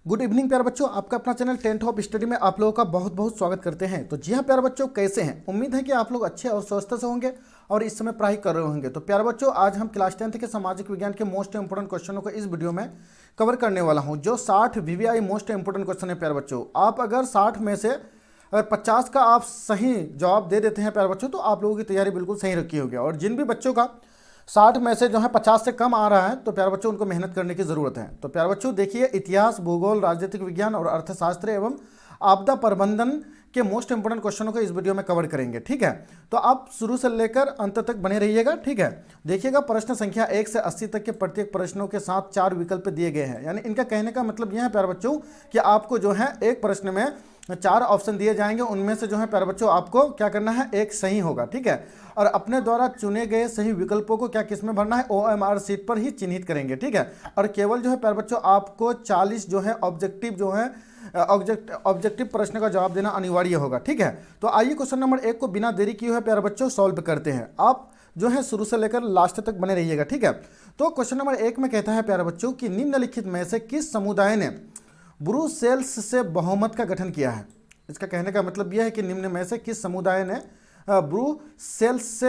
Good evening प्यारे बच्चों, आपका अपना चैनल टेंथ ऑफ स्टडी में आप लोगों का बहुत बहुत स्वागत करते हैं। तो जी हाँ प्यारे बच्चों, कैसे हैं? उम्मीद है कि आप लोग अच्छे और स्वस्थ से होंगे और इस समय पढ़ाई कर रहे होंगे। तो प्यारे बच्चों, आज हम क्लास 10th के सामाजिक विज्ञान के मोस्ट इंपोर्टेंट क्वेश्चनों को इस वीडियो में कवर करने वाला हूँ, जो 60 वीवीआई मोस्ट इंपोर्टेंट क्वेश्चन है। प्यारे बच्चों, आप अगर 60 में से अगर 50 का आप सही जवाब दे देते हैं प्यारे बच्चों, तो आप लोगों की तैयारी बिल्कुल सही रखी होगी। और जिन भी बच्चों का 60 में से जो है 50 से कम आ रहा है, तो प्यारे बच्चों उनको मेहनत करने की ज़रूरत है। तो प्यारे बच्चों देखिए, इतिहास, भूगोल, राजनीतिक विज्ञान और अर्थशास्त्र एवं आपदा प्रबंधन के मोस्ट इंपोर्टेंट क्वेश्चनों को इस वीडियो में कवर करेंगे। ठीक है, तो आप शुरू से लेकर अंत तक बने रहिएगा। ठीक है, देखिएगा, प्रश्न संख्या 1 से 80 तक के प्रत्येक प्रश्नों के साथ 4 विकल्प दिए गए हैं। यानी इनका कहने का मतलब यह है प्यारे बच्चों कि आपको जो है एक प्रश्न में 4 ऑप्शन दिए जाएंगे, उनमें से जो है प्यारे बच्चों आपको क्या करना है, एक सही होगा। ठीक है, और अपने द्वारा चुने गए सही विकल्पों को क्या किस में भरना है, OMR शीट पर ही चिन्हित करेंगे। ठीक है, और केवल जो है प्यारे बच्चों आपको 40 जो है ऑब्जेक्टिव प्रश्न का जवाब देना अनिवार्य होगा। ठीक है, तो आइए क्वेश्चन नंबर 1 को बिना देरी किए हुए प्यारे बच्चों सॉल्व करते हैं। आप जो है शुरू से लेकर लास्ट तक बने रहिएगा। ठीक है, तो क्वेश्चन नंबर 1 में कहता है प्यारे बच्चों कि निम्नलिखित में से किस समुदाय ने ब्रुसेल्स से बहुमत का गठन किया है। इसका कहने का मतलब यह है कि निम्न में से किस समुदाय ने ब्रुसेल्स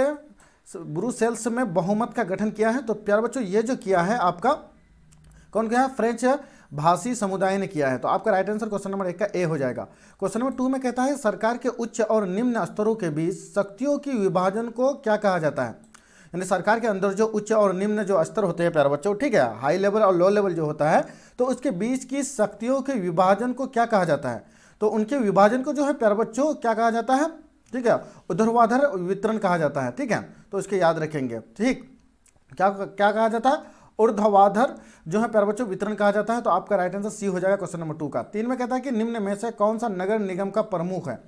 में बहुमत का गठन किया है। तो प्यारे बच्चों, ये जो किया है आपका कौन किया है, फ्रेंच भाषी समुदाय ने किया है। तो आपका राइट आंसर क्वेश्चन नंबर 1 का ए हो जाएगा। क्वेश्चन नंबर 2 में कहता है सरकार के उच्च और निम्न स्तरों के बीच शक्तियों की विभाजन को क्या कहा जाता है। यानी सरकार के अंदर जो उच्च और निम्न जो स्तर होते हैं प्यारे बच्चों, ठीक है, हाई लेवल और लो लेवल जो होता है, तो उसके बीच की शक्तियों के विभाजन को क्या कहा जाता है। तो उनके विभाजन को जो है प्यारे बच्चों क्या कहा जाता है, ठीक है, ऊर्ध्वाधर वितरण कहा जाता है। ठीक है, तो इसके याद रखेंगे। ठीक, क्या क्या कहा जाता है, ऊर्ध्वाधर जो है प्यारे बच्चों वितरण कहा जाता है। तो आपका राइट आंसर सी हो जाएगा क्वेश्चन नंबर 2 का। 3 में कहता है कि निम्न में से कौन सा नगर निगम का प्रमुख है।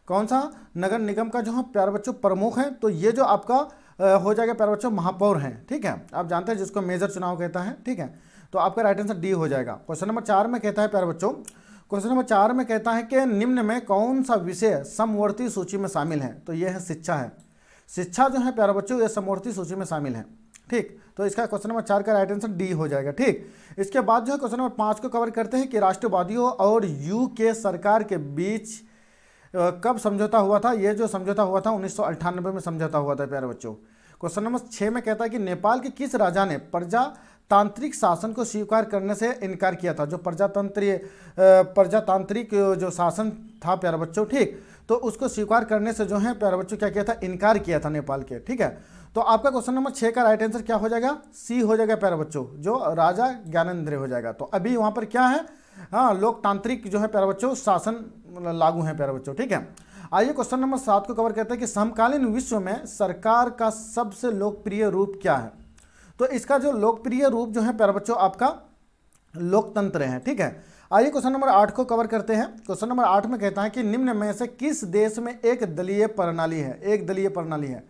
कौन सा नगर निगम का जो है प्यारे बच्चों प्रमुख है, तो ये जो आपका हो जाएगा प्यारे बच्चों महापौर हैं। ठीक है, आप जानते हैं जिसको मेजर चुनाव कहता है। ठीक है, तो आपका राइट आंसर डी हो जाएगा। क्वेश्चन नंबर 4 में कहता है प्यारे बच्चों, क्वेश्चन नंबर 4 में कहता है कि निम्न में कौन सा विषय समवर्ती सूची में शामिल है। तो यह है शिक्षा है। शिक्षा जो है प्यारे बच्चों ये समवर्ती सूची में शामिल है। ठीक, तो इसका क्वेश्चन नंबर 4 का राइट आंसर डी हो जाएगा। ठीक, इसके बाद जो है क्वेश्चन नंबर 5 को कवर करते हैं कि राष्ट्रवादियों और UK सरकार के बीच कब समझौता हुआ था। ये जो समझौता हुआ था 1998 में समझौता हुआ था प्यारे बच्चों। क्वेश्चन नंबर 6 में कहता है कि नेपाल के किस राजा ने प्रजातांत्रिक शासन को स्वीकार करने से इनकार किया था। जो प्रजातांत्रिक जो शासन था प्यारे बच्चों, ठीक, तो उसको स्वीकार करने से जो है प्यारे बच्चों क्या किया था, इनकार किया था नेपाल के। ठीक है, तो आपका क्वेश्चन नंबर 6 का राइट आंसर क्या हो जाएगा, सी हो जाएगा प्यारे बच्चों, जो राजा ज्ञानेंद्र हो जाएगा। तो अभी वहाँ पर क्या है, हाँ, लोकतांत्रिक जो है प्यारे बच्चों शासन लागू है प्यारे बच्चों। ठीक है, आइए क्वेश्चन नंबर 7 को कवर करते हैं कि समकालीन विश्व में सरकार का सबसे लोकप्रिय रूप क्या है। तो इसका जो लोकप्रिय रूप जो है प्यारे बच्चों आपका लोकतंत्र है। ठीक है, आइए क्वेश्चन नंबर 8 को कवर करते हैं। क्वेश्चन नंबर 8 में कहता है कि निम्न में से किस देश में एक दलीय प्रणाली है। एक दलीय प्रणाली है,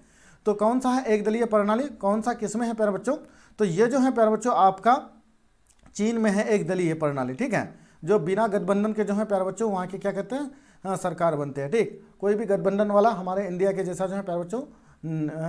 तो कौन सा है एक दलीय प्रणाली, कौन सा किस में है प्यारे बच्चों। तो ये जो है प्यारे बच्चों आपका चीन में है एक दलीय प्रणाली। ठीक है, जो बिना गठबंधन के जो है प्यारे बच्चों वहाँ के क्या कहते हैं, हाँ, सरकार बनते हैं। ठीक, कोई भी गठबंधन वाला हमारे इंडिया के जैसा जो है प्यारे बच्चों,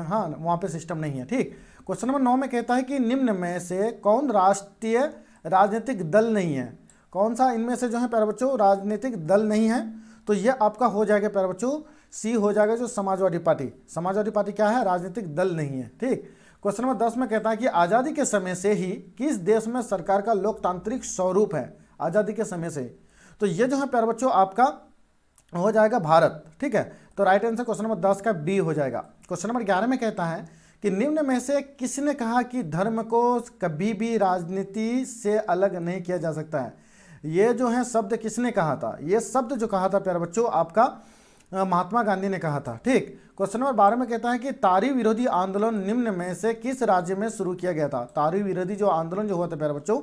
हाँ, वहाँ पे सिस्टम नहीं है। ठीक, क्वेश्चन नंबर 9 में कहता है कि निम्न में से कौन राष्ट्रीय राजनीतिक दल नहीं है। कौन सा इनमें से जो है प्यारे बच्चों राजनीतिक दल नहीं है। तो ये आपका हो जाएगा प्यारे बच्चों सी हो जाएगा, जो समाजवादी पार्टी। समाजवादी पार्टी क्या है, राजनीतिक दल नहीं है। ठीक, क्वेश्चन नंबर 10 में कहता है कि आज़ादी के समय से ही किस देश में सरकार का लोकतांत्रिक स्वरूप है। आज़ादी के समय से, तो ये जो है प्यारे बच्चों आपका हो जाएगा भारत। ठीक है, तो राइट आंसर क्वेश्चन नंबर 10 का बी हो जाएगा। क्वेश्चन नंबर 11 में कहता है कि निम्न में से किसने कहा कि धर्म को कभी भी राजनीति से अलग नहीं किया जा सकता है। ये जो है शब्द किसने कहा था, ये शब्द जो कहा था प्यारे बच्चों आपका महात्मा गांधी ने कहा था। ठीक, क्वेश्चन नंबर 12 में कहता है कि तारी विरोधी आंदोलन निम्न में से किस राज्य में शुरू किया गया था। तारी विरोधी जो आंदोलन जो हुआ था प्यारे बच्चों,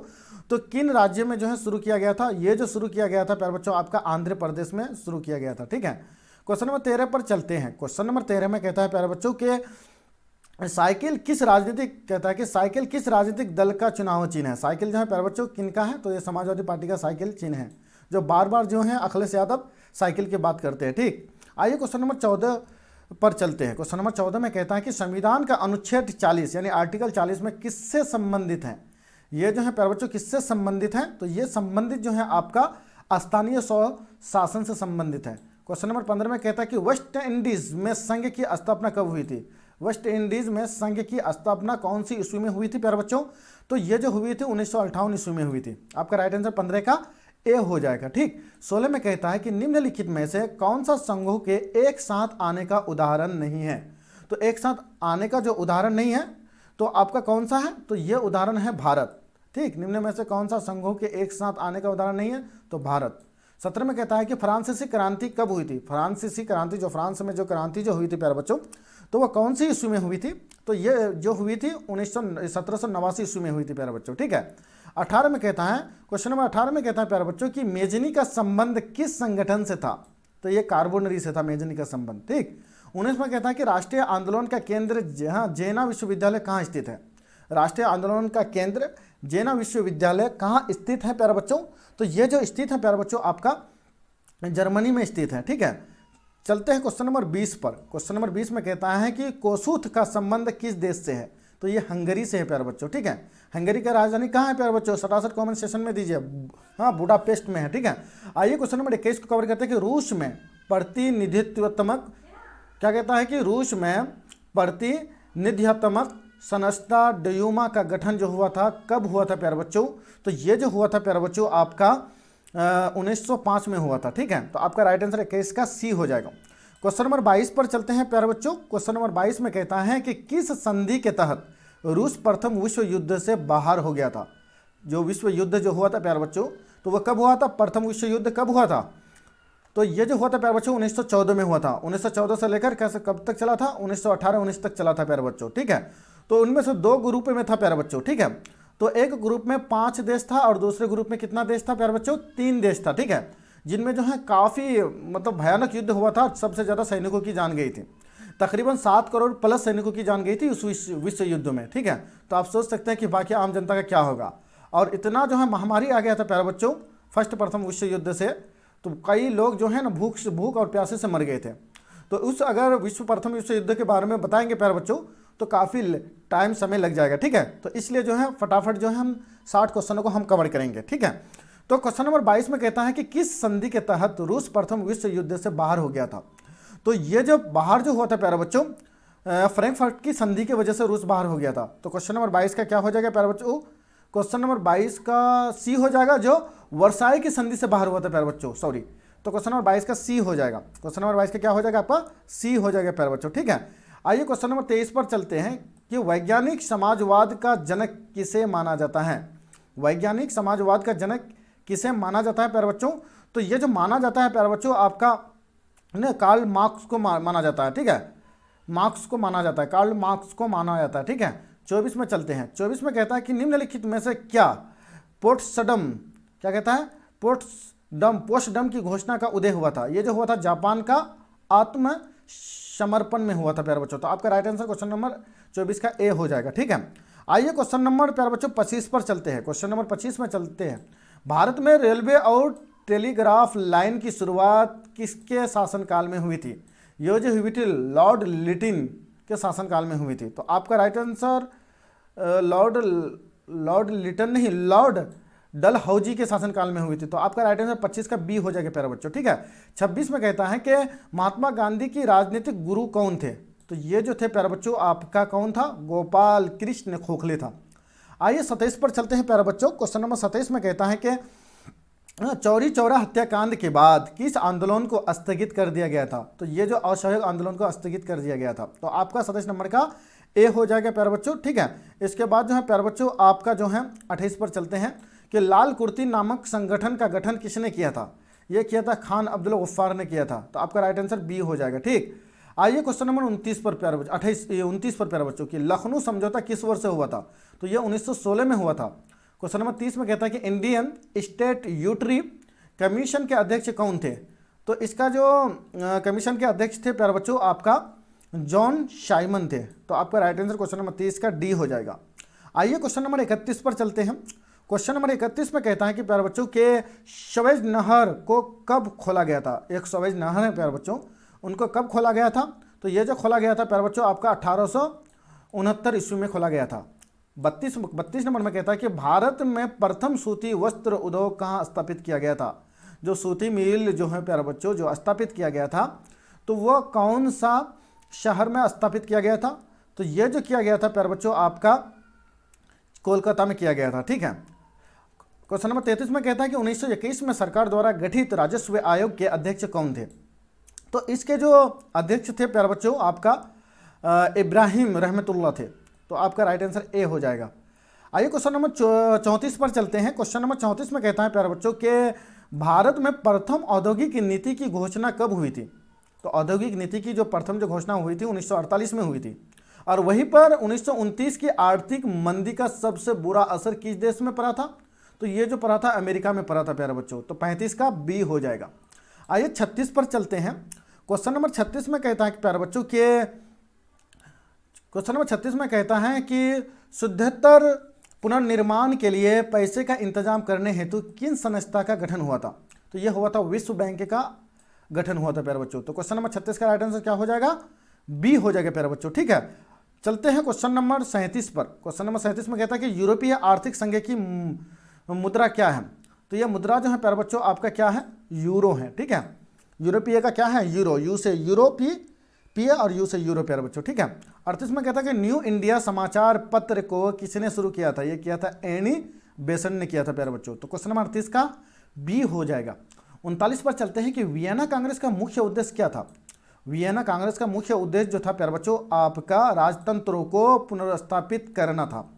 तो किन राज्य में जो है शुरू किया गया था। ये जो शुरू किया गया था प्यारे बच्चों आपका आंध्र प्रदेश में शुरू किया गया था। ठीक है, क्वेश्चन नंबर 13 पर चलते हैं। क्वेश्चन नंबर 13 में कहता है प्यारे बच्चों के साइकिल किस राजनीतिक, कहता है कि साइकिल किस राजनीतिक दल का चुनाव चिन्ह है। साइकिल जो है प्यारे बच्चों किनका है, तो ये समाजवादी पार्टी का साइकिल चिन्ह है, जो बार बार जो है अखिलेश यादव साइकिल की बात करते हैं। ठीक, आइए क्वेश्चन नंबर 14 पर चलते हैं। क्वेश्चन नंबर 14 में कहता है कि संविधान का अनुच्छेद 40 यानी आर्टिकल 40 में किससे संबंधित है। ये जो है प्यारे बच्चों किससे संबंधित है? तो ये संबंधित जो है आपका स्थानीय स्वशासन से संबंधित है। क्वेश्चन नंबर 15 में कहता है कि वेस्ट इंडीज में संघ की स्थापना कब हुई थी? वेस्ट इंडीज में संघ की स्थापना कौन सी ईस्वी में हुई थी प्यारे बच्चों? तो ये जो हुई थी 1958 ईस्वी में हुई थी। आपका राइट आंसर 15 का ए हो जाएगा। ठीक, 16 में कहता है कि निम्नलिखित में से कौन सा संघों के एक साथ आने का उदाहरण नहीं है? तो एक साथ आने का जो उदाहरण नहीं है तो आपका कौन सा है? तो ये उदाहरण है भारत। ठीक, निम्न में से कौन सा संघों के एक साथ आने का उदाहरण नहीं है? तो भारत। 17 में कहता है कि फ्रांसीसी क्रांति कब हुई थी? फ्रांसीसी क्रांति जो फ्रांस में जो क्रांति जो हुई थी प्यारे बच्चों, तो वह कौन सी ईस्वी में हुई थी? तो ये जो हुई थी 1789 ईस्वी में हुई थी प्यारे बच्चों। ठीक है, 18 में कहता है, क्वेश्चन नंबर 18 में कहता है प्यारे बच्चों कि मेजनी का संबंध किस संगठन से था? तो ये कार्बोनरी से था मेजनी का संबंध। ठीक, 19 में कहता है कि राष्ट्रीय आंदोलन का केंद्र जेना विश्वविद्यालय कहाँ स्थित है? राष्ट्रीय आंदोलन का केंद्र जेना विश्वविद्यालय कहाँ स्थित है प्यारे बच्चों? तो ये जो स्थित है प्यारे बच्चों आपका जर्मनी में स्थित है। ठीक है, चलते हैं क्वेश्चन नंबर 20 पर। क्वेश्चन नंबर 20 में कहता है कि कोसूथ का संबंध किस देश से है? तो ये हंगरी से है प्यारे बच्चों। ठीक है, हंगरी का राजधानी कहाँ है प्यारे बच्चों? सटासट कमेंट सेशन में दीजिए। हाँ, बुडापेस्ट में है। ठीक है, आइए क्वेश्चन नंबर 21 को कवर करते हैं कि रूस में प्रतिनिधित्वात्मक, क्या कहता है कि रूस में प्रतिनिधित्वात्मक संस्था ड्यूमा का गठन जो हुआ था कब हुआ था प्यारे बच्चों? तो ये जो हुआ था प्यारे बच्चों आपका 1905 में हुआ था। ठीक है, तो आपका राइट आंसर 21 का सी हो जाएगा। क्वेश्चन नंबर 22 पर चलते हैं प्यारे बच्चों। क्वेश्चन नंबर 22 में कहता है कि किस संधि के तहत रूस प्रथम विश्व युद्ध से बाहर हो गया था? जो विश्व युद्ध जो हुआ था प्यारे बच्चों, तो वह कब हुआ था? प्रथम विश्व युद्ध कब हुआ था? तो ये जो हुआ था प्यारे बच्चों 1914 में हुआ था। 1914 से लेकर कैसे कब तक चला था? 1918-19 तक चला था प्यारे बच्चों। ठीक है, तो उनमें से 2 ग्रुप में था प्यारे बच्चों। ठीक है, तो एक ग्रुप में 5 देश था और दूसरे ग्रुप में कितना देश था प्यारे बच्चों? 3 देश था। ठीक है, जिनमें जो है काफ़ी मतलब भयानक युद्ध हुआ था, सबसे ज़्यादा सैनिकों की जान गई थी। तकरीबन 7 करोड़ प्लस सैनिकों की जान गई थी उस विश्व युद्ध में। ठीक है, तो आप सोच सकते हैं कि बाकी आम जनता का क्या होगा। और इतना जो है महामारी आ गया था प्यारे बच्चों प्रथम विश्व युद्ध से, तो कई लोग जो है ना भूख और प्यासे से मर गए थे। तो उस अगर प्रथम विश्व युद्ध के बारे में बताएंगे प्यारे बच्चों तो काफ़ी टाइम समय लग जाएगा। ठीक है, तो इसलिए जो है फटाफट जो है हम 60 क्वेश्चनों को हम कवर करेंगे। ठीक है, तो क्वेश्चन नंबर 22 में कहता है कि किस संधि के तहत रूस प्रथम विश्व युद्ध से बाहर हो गया था? तो ये जो बाहर जो हुआ था प्यारे बच्चों फ्रैंकफर्ट की संधि की वजह से रूस बाहर हो गया था। तो क्वेश्चन नंबर 22 का क्या हो जाएगा प्यारे बच्चों? क्वेश्चन नंबर 22 का सी हो जाएगा, जो वर्साई की संधि से बाहर हुआ था प्यारे बच्चों। सॉरी, तो क्वेश्चन नंबर 22 का सी हो जाएगा। क्वेश्चन नंबर 22 का क्या हो जाएगा आपका? सी हो जाएगा प्यारे बच्चों। ठीक है, आइए क्वेश्चन नंबर 23 पर चलते हैं कि वैज्ञानिक समाजवाद का जनक किसे माना जाता है? वैज्ञानिक समाजवाद का जनक किसे माना जाता है प्यारे बच्चों? तो ये जो माना जाता है प्यारे बच्चों आपका ना कार्ल मार्क्स को माना जाता है। ठीक है, मार्क्स को माना जाता है, कार्ल मार्क्स को माना जाता है। ठीक है, 24 में चलते हैं। 24 में कहता है कि निम्नलिखित में से क्या पोट्सडम, क्या कहता है? पोट्सडम की घोषणा का उदय हुआ था? ये जो हुआ था जापान का आत्म समर्पण में हुआ था प्यारे बच्चों। तो आपका राइट आंसर क्वेश्चन नंबर 24 का ए हो जाएगा। ठीक है, आइए क्वेश्चन नंबर प्यारे बच्चों 25 पर चलते हैं। क्वेश्चन नंबर 25 में चलते हैं। भारत में रेलवे और टेलीग्राफ लाइन की शुरुआत किसके शासनकाल में हुई थी? ये जो हुई थी लॉर्ड लिटिन के शासनकाल में हुई थी। तो आपका राइट आंसर लॉर्ड लिटन नहीं, लॉर्ड डलहौजी के शासनकाल में हुई थी। तो आपका राइट आंसर 25 का बी हो जाएगा प्यारे बच्चों। ठीक है, 26 में कहता है कि महात्मा गांधी की राजनीतिक गुरु कौन थे? तो ये जो थे प्यारे बच्चों आपका कौन था? गोपाल कृष्ण गोखले था। आइए 27 पर चलते हैं प्यारे बच्चों। क्वेश्चन नंबर 27 में कहता है कि चौरी चौरा हत्याकांड के बाद किस आंदोलन को स्थगित कर दिया गया था? तो ये जो असहयोग आंदोलन को स्थगित कर दिया गया था। तो आपका 27 नंबर का ए हो जाएगा प्यारे बच्चों। ठीक है, इसके बाद जो है प्यारे बच्चों आपका जो है 28 पर चलते हैं कि लाल कुर्ती नामक संगठन का गठन किसने किया था? ये किया था खान अब्दुल गफ्फार ने किया था। तो आपका राइट आंसर बी हो जाएगा। ठीक, आइए क्वेश्चन नंबर 29 पर प्यारे बच्चों 29 पर प्यारे बच्चों कि लखनऊ समझौता किस वर्ष से हुआ था? तो ये 1916 में हुआ था। क्वेश्चन नंबर 30 में कहता है कि इंडियन स्टेट यूटरी कमीशन के अध्यक्ष कौन थे? तो इसका जो कमीशन के अध्यक्ष थे प्यारे बच्चों आपका जॉन साइमन थे। तो आपका राइट आंसर क्वेश्चन नंबर 30 का डी हो जाएगा। आइए क्वेश्चन नंबर 31 पर चलते हैं। क्वेश्चन नंबर 31 में कहता है कि प्यारे बच्चों के सवेज नहर को कब खोला गया था? एक सवेज नहर है प्यारे बच्चों, उनको कब खोला गया था? तो ये जो खोला गया था प्यारे बच्चों आपका 1869 ईस्वी में खोला गया था। 32 नंबर में कहता है कि भारत में प्रथम सूती वस्त्र उद्योग कहाँ स्थापित किया गया था। जो सूती मिल जो है प्यारे बच्चों जो स्थापित किया गया था, तो वह कौन सा शहर में स्थापित किया गया था। तो ये जो किया गया था प्यारे बच्चों आपका कोलकाता में किया गया था। ठीक है। क्वेश्चन नंबर 33 में कहता है कि 1921 में सरकार द्वारा गठित राजस्व आयोग के अध्यक्ष कौन थे। तो इसके जो अध्यक्ष थे प्यारे बच्चों आपका इब्राहिम रहमतुल्लाह थे। तो आपका राइट आंसर ए हो जाएगा। आइए क्वेश्चन नंबर 34 पर चलते हैं। क्वेश्चन नंबर 34 में कहता है प्यारे बच्चों कि भारत में प्रथम औद्योगिक नीति की घोषणा कब हुई थी। तो औद्योगिक नीति की जो प्रथम जो घोषणा हुई थी 1948 में हुई थी, और वहीं पर 1929 की आर्थिक मंदी का सबसे बुरा असर किस देश में पड़ा था। तो ये जो पड़ा था अमेरिका में पड़ा था प्यारे बच्चों। तो 35 का बी हो जाएगा। आइए 36 पर चलते हैं। क्वेश्चन नंबर 36 में कहता है कि प्यारे बच्चों के क्वेश्चन नंबर 36 में कहता है कि शुद्धतर पुनर्निर्माण के लिए पैसे का इंतजाम करने हेतु किन संस्था का गठन हुआ था। तो यह हुआ था विश्व बैंक का गठन हुआ था प्यारे बच्चों। तो क्वेश्चन नंबर 36 का राइट आंसर क्या हो जाएगा, बी हो जाएगा प्यारे बच्चों। ठीक है, चलते हैं क्वेश्चन नंबर 37 पर। क्वेश्चन नंबर 37 में कहता है कि यूरोपीय आर्थिक संघ की मुद्रा क्या है। तो यह मुद्रा जो है प्यारे बच्चों आपका क्या है, यूरो है। ठीक है, यूरोपीय का क्या है, यूरो। यू से यूरोपीय और यू से यूरो प्यारे बच्चों। ठीक है। 38 में कहता है कि न्यू इंडिया समाचार पत्र को किसने शुरू किया था। ये किया था एनी बेसन ने किया था प्यारे बच्चों। तो क्वेश्चन नंबर 38 का बी हो जाएगा। 39 पर चलते हैं कि वियना कांग्रेस का मुख्य उद्देश्य क्या था। वियना कांग्रेस का मुख्य उद्देश्य जो था प्यारे बच्चों आपका राजतंत्रों को पुनर्स्थापित करना था।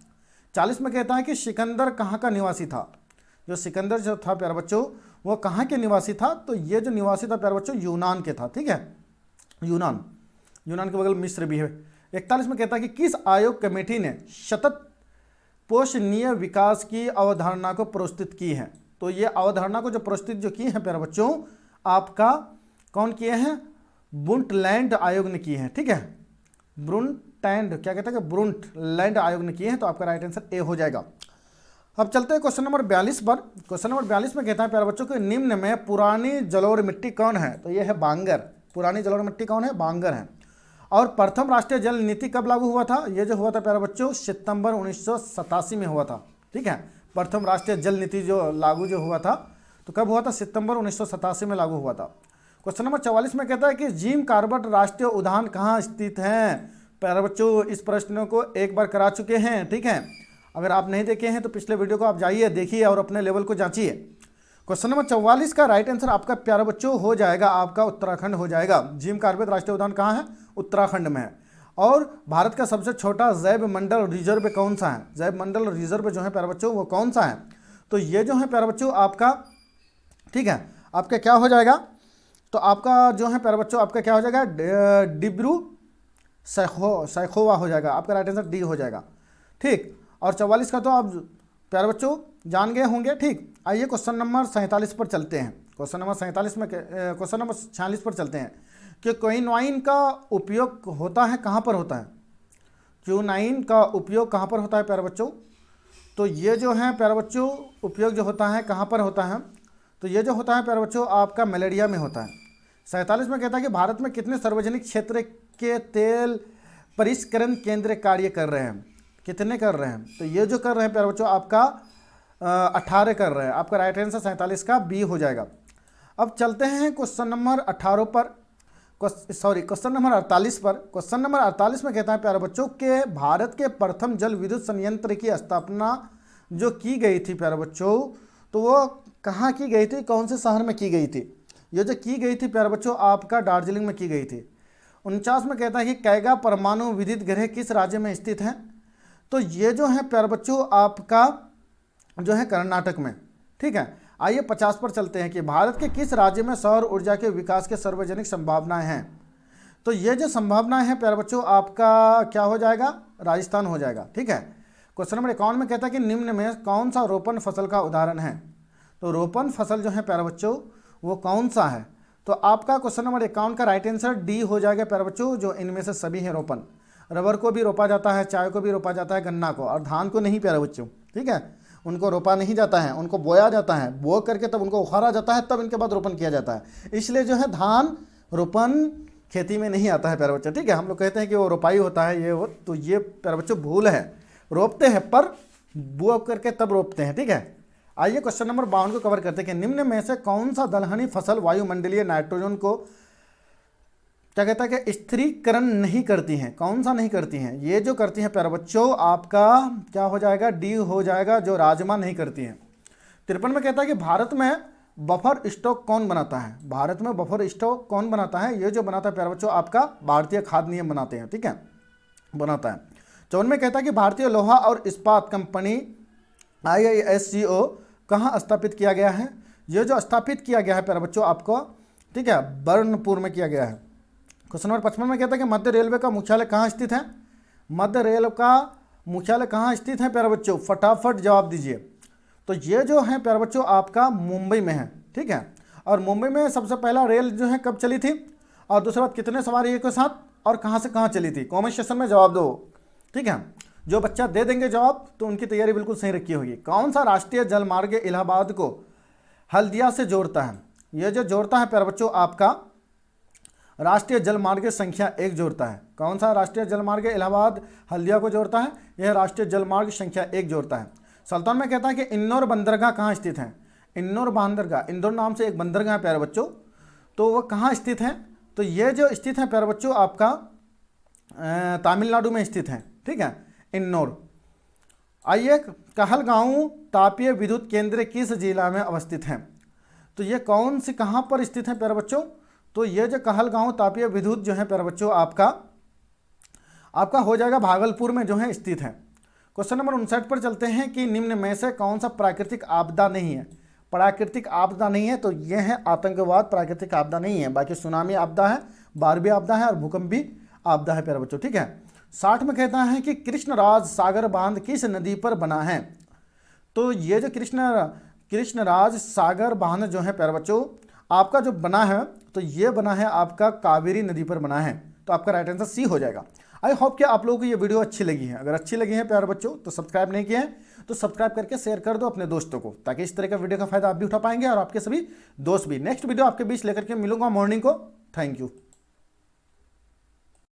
40 में कहता है कि सिकंदर कहाँ का निवासी था। जो सिकंदर जो था प्यारे बच्चों वो कहाँ के निवासी था। तो ये जो निवासी था प्यारे बच्चों यूनान के था। ठीक है, यूनान के बगल मिस्र भी है। 41 में कहता है कि किस आयोग कमेटी ने सतत पोषणीय विकास की अवधारणा को प्रस्तुत की है। तो ये अवधारणा को जो प्रस्तुत जो की है प्यारे बच्चों आपका कौन किए हैं, ब्रुंटलैंड आयोग ने की है। ठीक है, ब्रुंटलैंड क्या कहते हैं, ब्रुंटलैंड आयोग ने किए हैं। तो आपका राइट आंसर ए हो जाएगा। अब चलते हैं क्वेश्चन नंबर 42 पर। क्वेश्चन नंबर 42 में कहता है प्यारे बच्चों के निम्न में पुरानी जलोढ़ मिट्टी कौन है। तो ये है बांगर। पुरानी जलोढ़ मिट्टी कौन है, बांगर है। और प्रथम राष्ट्रीय जल नीति कब लागू हुआ था। ये जो हुआ था प्यारे बच्चों सितंबर 1987 में हुआ था। ठीक है, प्रथम राष्ट्रीय जल नीति जो लागू जो हुआ था तो कब हुआ था, सितंबर 1987 में लागू हुआ था। क्वेश्चन नंबर 44 में कहता है कि जिम कॉर्बेट राष्ट्रीय उद्यान कहाँ स्थित है। प्यारे बच्चों इस प्रश्न को एक बार करा चुके हैं। ठीक है, अगर आप नहीं देखे हैं तो पिछले वीडियो को आप जाइए देखिए और अपने लेवल को जांचिए। क्वेश्चन नंबर 44 का राइट आंसर आपका प्यारे बच्चों हो जाएगा आपका उत्तराखंड हो जाएगा। जिम कॉर्बेट राष्ट्रीय उद्यान कहाँ है, उत्तराखंड में है। और भारत का सबसे छोटा जैव मंडल रिजर्व कौन सा है। जैव मंडल रिजर्व जो है प्यारे बच्चों वो कौन सा है। तो ये जो है प्यारे बच्चों आपका ठीक है आपका क्या हो जाएगा, तो आपका जो है प्यारे बच्चों आपका क्या हो जाएगा, डिब्रू सैखोवा हो जाएगा। आपका राइट आंसर डी हो जाएगा। ठीक, और 44 का तो आप प्यारे बच्चों जान गए होंगे। ठीक, आइए क्वेश्चन नंबर 47 पर चलते हैं। क्वेश्चन नंबर 47 में क्वेश्चन नंबर 46 पर चलते हैं कि क्विनोइन का उपयोग होता है कहाँ पर होता है। क्विनोइन का उपयोग कहाँ पर होता है प्यारे बच्चों। तो ये जो है प्यारे बच्चों उपयोग जो होता है कहाँ पर होता है। तो ये जो होता है प्यारे बच्चों आपका मलेरिया में होता है। 47 में कहता है कि भारत में कितने सार्वजनिक क्षेत्र के तेल परिष्करण केंद्र कार्य कर रहे हैं। कितने कर रहे हैं। तो ये जो कर रहे हैं प्यारे बच्चों आपका 18 कर रहे हैं। आपका राइट आंसर 47 का बी हो जाएगा। अब चलते हैं क्वेश्चन नंबर 18 पर, क्वेश्चन नंबर 48 पर। क्वेश्चन नंबर 48 में कहता है प्यारे बच्चों के भारत के प्रथम जल विद्युत संयंत्र की स्थापना जो की गई थी प्यारे बच्चों तो वो कहाँ की गई थी, कौन से शहर में की गई थी। ये जो की गई थी प्यारे बच्चों आपका दार्जिलिंग में की गई थी। 49 में कहता है कि कैगा परमाणु विद्युत गृह किस राज्य में स्थित है। तो ये जो है प्यारे बच्चों आपका जो है कर्नाटक में। ठीक है, आइए 50 पर चलते हैं कि भारत के किस राज्य में सौर ऊर्जा के विकास के सार्वजनिक संभावनाएं हैं। तो ये जो संभावनाएं हैं प्यारे बच्चों आपका क्या हो जाएगा, राजस्थान हो जाएगा। ठीक है, क्वेश्चन नंबर 51 में कहता है कि निम्न में कौन सा रोपण फसल का उदाहरण है। तो रोपण फसल जो है प्यारे बच्चों वो कौन सा है। तो आपका क्वेश्चन नंबर 51 का राइट आंसर डी हो जाएगा प्यारे बच्चों, जो इनमें से सभी हैं रोपण। रबर को भी रोपा जाता है, चाय को भी रोपा जाता है, गन्ना को, और धान को नहीं प्यारे बच्चों। ठीक है, उनको रोपा नहीं जाता है, उनको बोया जाता है, बो करके तब उनको उखाड़ा जाता है, तब इनके बाद रोपण किया जाता है। इसलिए जो है धान रोपण खेती में नहीं आता है प्यारे बच्चों। ठीक है, हम लोग कहते हैं कि वो रोपाई होता है ये वो, तो ये प्यारे बच्चों भूल है। रोपते हैं पर बो करके तब रोपते हैं, ठीक है। आइए क्वेश्चन नंबर 52 को कवर करते हैं कि निम्न में से कौन सा दलहनी फसल वायुमंडलीय नाइट्रोजन को क्या कहता है कि स्थिरीकरण नहीं करती हैं, कौन सा नहीं करती हैं? ये जो करती हैं प्यारे बच्चों आपका क्या हो जाएगा, डी हो जाएगा, जो राजमा नहीं करती हैं। 53 में कहता है कि भारत में बफर स्टॉक कौन बनाता है? भारत में बफर स्टॉक कौन बनाता है? ये जो बनाता है प्यारे बच्चों आपका भारतीय खाद्य निगम बनाते हैं, ठीक है, बनाता है। 54 में कहता है कि भारतीय लोहा और इस्पात कंपनी IISCO कहाँ स्थापित किया गया है? ये जो स्थापित किया गया है प्यारे बच्चों आपको, ठीक है, बर्नपुर में किया गया है। क्वेश्चन नंबर 55 में कहता है कि मध्य रेलवे का मुख्यालय कहाँ स्थित है? मध्य रेल का मुख्यालय कहाँ स्थित है प्यारे बच्चों? फटाफट जवाब दीजिए। तो ये जो है प्यारे बच्चों आपका मुंबई में है, ठीक है। और मुंबई में सबसे पहला रेल जो है कब चली थी, और दूसरी बात कितने सवारी के साथ और कहाँ से कहाँ चली थी? कमेंट सेक्शन में जवाब दो, ठीक है। जो बच्चा दे देंगे जवाब तो उनकी तैयारी बिल्कुल सही रखी होगी। कौन सा राष्ट्रीय जलमार्ग इलाहाबाद को हल्दिया से जोड़ता है? ये जो जोड़ता है प्यारे बच्चों आपका राष्ट्रीय जलमार्ग संख्या 1 जोड़ता है। कौन सा राष्ट्रीय जलमार्ग इलाहाबाद हल्दिया को जोड़ता है? यह राष्ट्रीय जलमार्ग संख्या 1 जोड़ता है। सुल्तान में कहता है कि इंदौर बंदरगाह कहाँ स्थित है? इंदौर बंदरगाह, इंदौर नाम से एक बंदरगाह है प्यारे बच्चों, तो वह कहाँ स्थित है? तो ये जो स्थित है प्यारे बच्चों आपका तमिलनाडु में स्थित है, ठीक है, इंदौर। आइए, कहलगांव तापीय विद्युत केंद्र किस जिला में अवस्थित है? तो ये कौन सी कहाँ पर स्थित है प्यारे बच्चों? तो ये जो कहलगांव तापीय विद्युत जो है प्यारे बच्चों आपका हो जाएगा भागलपुर में जो है स्थित है। क्वेश्चन नंबर 59 पर चलते हैं कि निम्न में से कौन सा प्राकृतिक आपदा नहीं है? प्राकृतिक आपदा नहीं है तो यह है आतंकवाद, प्राकृतिक आपदा नहीं है। बाकी सुनामी आपदा है, बारबी आपदा है और भूकंप भी आपदा है प्यारे बच्चों, ठीक है। 60 में कहता है कि कृष्णराज सागर बांध किस नदी पर बना है? तो ये जो कृष्णराज सागर बांध जो है प्यारे बच्चों आपका जो बना है, तो ये बना है आपका कावेरी नदी पर बना है। तो आपका राइट आंसर सी हो जाएगा। आई होप कि आप लोगों को ये वीडियो अच्छी लगी है। अगर अच्छी लगी है प्यारे बच्चों तो सब्सक्राइब नहीं किए हैं तो सब्सक्राइब करके शेयर कर दो अपने दोस्तों को, ताकि इस तरह का वीडियो का फायदा आप भी उठा पाएंगे और आपके सभी दोस्त भी। नेक्स्ट वीडियो आपके बीच लेकर के मिलूंगा मॉर्निंग को। Thank you.